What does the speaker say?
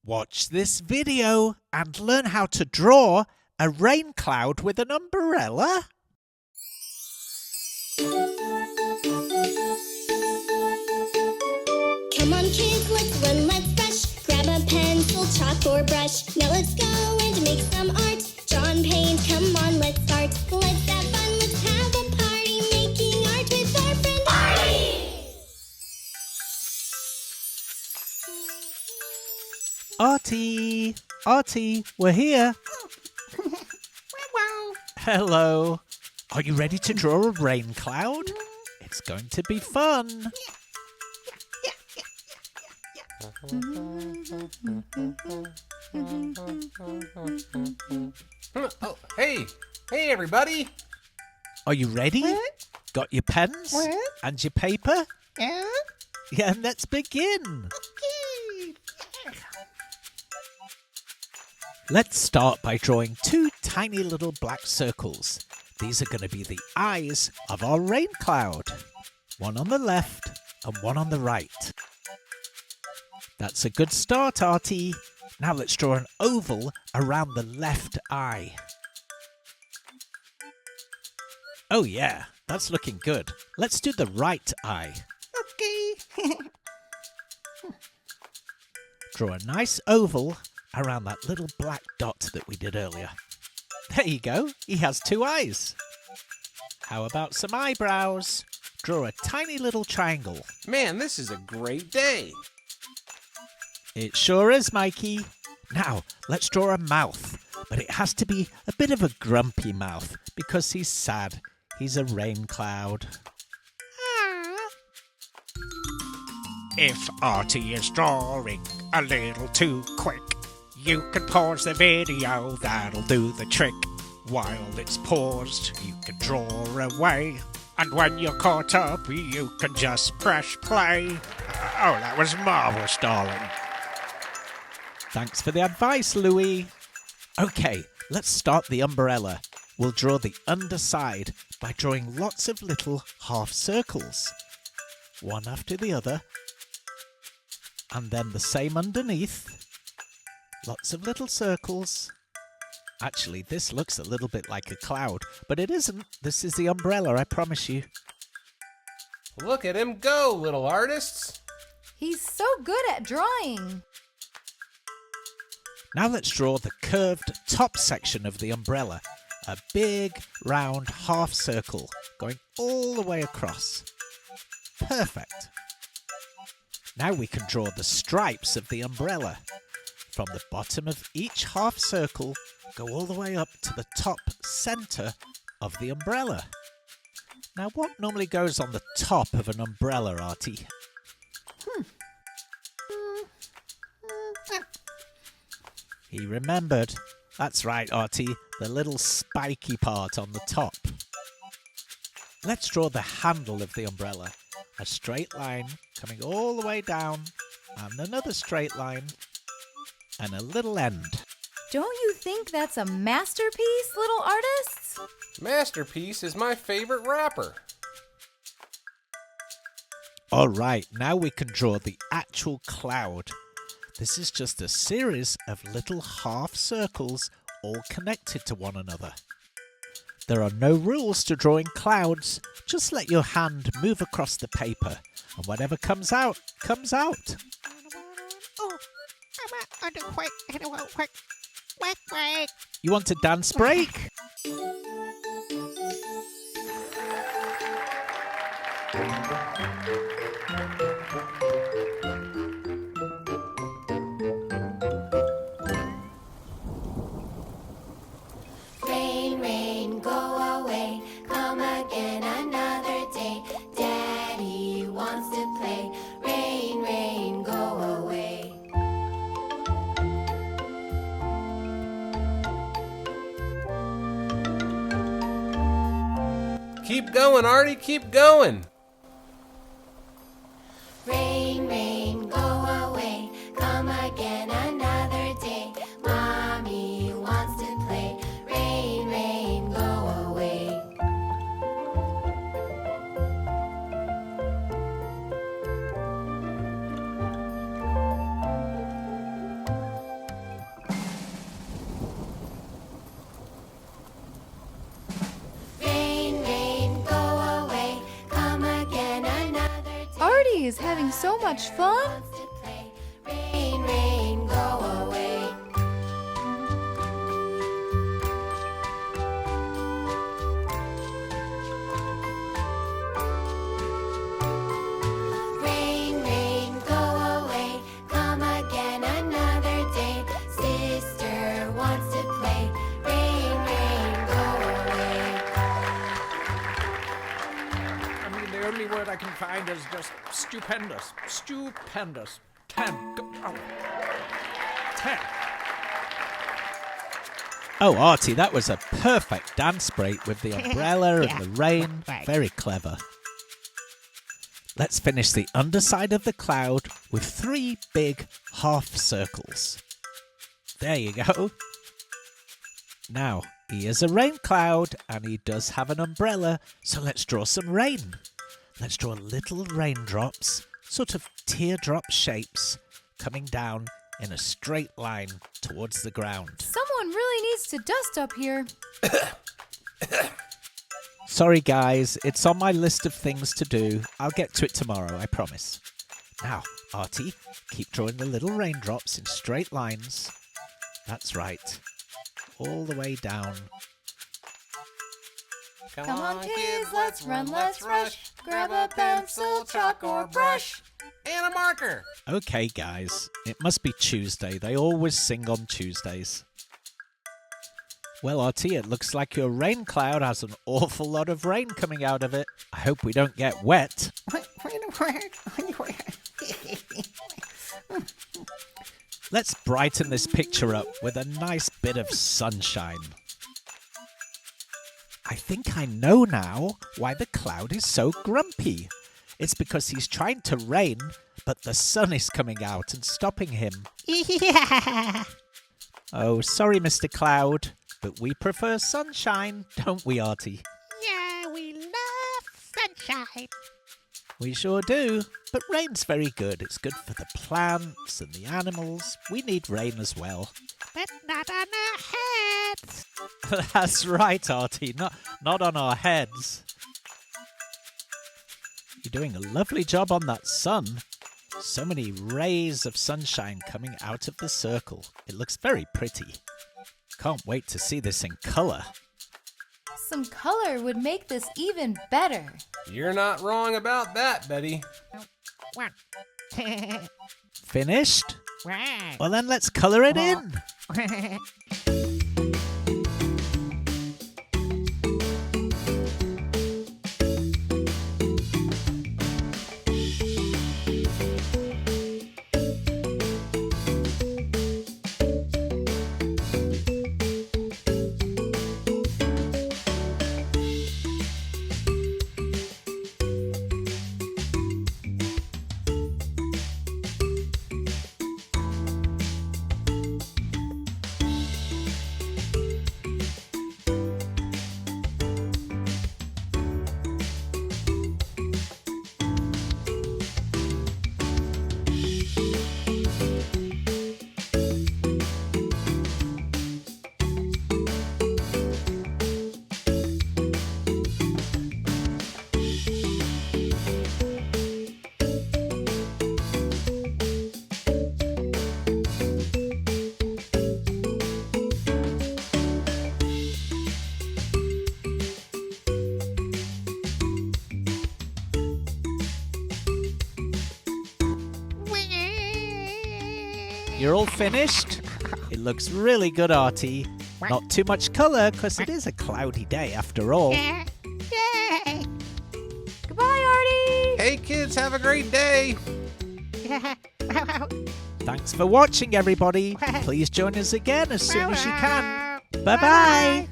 Watch this video and learn how to draw a rain cloud with an umbrella. Come on kids, let's run, let's rush. Grab a pencil, chalk or brush. Now let's go and make some art. Draw and paint, come on, let's start. Let's have fun, let's have a party. Making art with our friend Artie! Artie. Artie, we're here. Wow. Hello. Are you ready to draw a rain cloud? It's going to be fun. Oh, hey everybody. Are you ready? What? Got your pens? What? And your paper? Yeah? Yeah, let's begin. Okay. Let's start by drawing two tiny little black circles. These are going to be the eyes of our rain cloud. One on the left and one on the right. That's a good start, Artie. Now let's draw an oval around the left eye. Oh yeah, that's looking good. Let's do the right eye. Okay. Draw a nice oval around that little black dot that we did earlier. There you go, he has two eyes. How about some eyebrows? Draw a tiny little triangle. Man, this is a great day. It sure is, Mikey. Now, let's draw a mouth, but it has to be a bit of a grumpy mouth because he's sad. He's a rain cloud. If Artie is drawing a little too quick, you can pause the video, that'll do the trick. While it's paused, you can draw away. And when you're caught up, you can just press play. Oh, that was marvellous, darling. Thanks for the advice, Louis. Okay, let's start the umbrella. We'll draw the underside by drawing lots of little half circles. One after the other. And then the same underneath. Lots of little circles. Actually, this looks a little bit like a cloud, but it isn't. This is the umbrella, I promise you. Look at him go, little artists. He's so good at drawing. Now let's draw the curved top section of the umbrella. A big, round half circle going all the way across. Perfect. Now we can draw the stripes of the umbrella. From the bottom of each half circle, go all the way up to the top center of the umbrella. Now what normally goes on the top of an umbrella, Artie? He remembered. That's right, Artie, the little spiky part on the top. Let's draw the handle of the umbrella. A straight line coming all the way down, and another straight line, and a little end. Don't you think that's a masterpiece, little artists? Masterpiece is my favorite rapper. All right, now we can draw the actual cloud. This is just a series of little half circles all connected to one another. There are no rules to drawing clouds. Just let your hand move across the paper, and whatever comes out, comes out. You want a dance break? Rain, rain, go away. Come again another day. Daddy wants to play. Rain, rain, go away. Keep going, Artie, keep going. Rain, rain, go away. Come again another day. Mommy wants to play. Rain, rain, go away. having so much fun. Rain, rain, go away. Rain, rain, go away. Come again another day. Sister wants to play. Rain, rain, go away. I mean, the only word I can find is just stupendous. Stupendous. 10. Oh. 10. Oh, Artie, that was a perfect dance break with the umbrella and the rain. Very clever. Let's finish the underside of the cloud with 3 big half circles. There you go. Now, he is a rain cloud and he does have an umbrella, so let's draw some rain. Let's draw little raindrops, sort of teardrop shapes, coming down in a straight line towards the ground. Someone really needs to dust up here. Sorry guys, it's on my list of things to do. I'll get to it tomorrow, I promise. Now, Artie, keep drawing the little raindrops in straight lines. That's right. All the way down. Come on, kids, let's run, let's rush. Grab a pencil, chalk, or brush. And a marker. Okay guys, it must be Tuesday. They always sing on Tuesdays. Well, Artie, it looks like your rain cloud has an awful lot of rain coming out of it. I hope we don't get wet. Let's brighten this picture up with a nice bit of sunshine. I think I know now why the cloud is so grumpy. It's because he's trying to rain, but the sun is coming out and stopping him. Oh, sorry, Mr. Cloud, but we prefer sunshine, don't we, Artie? Yeah, we love sunshine. We sure do, but rain's very good. It's good for the plants and the animals. We need rain as well. But not on our heads. That's right, Artie, not on our heads. You're doing a lovely job on that sun. So many rays of sunshine coming out of the circle. It looks very pretty. Can't wait to see this in colour. Some color would make this even better. You're not wrong about that, Betty. One. Finished? Right. Well then let's colour it in. You're all finished? It looks really good, Artie. Not too much colour, because it is a cloudy day after all. Yay. Goodbye, Artie! Hey, kids, have a great day. Thanks for watching, everybody. Please join us again as soon as you can. Bye-bye.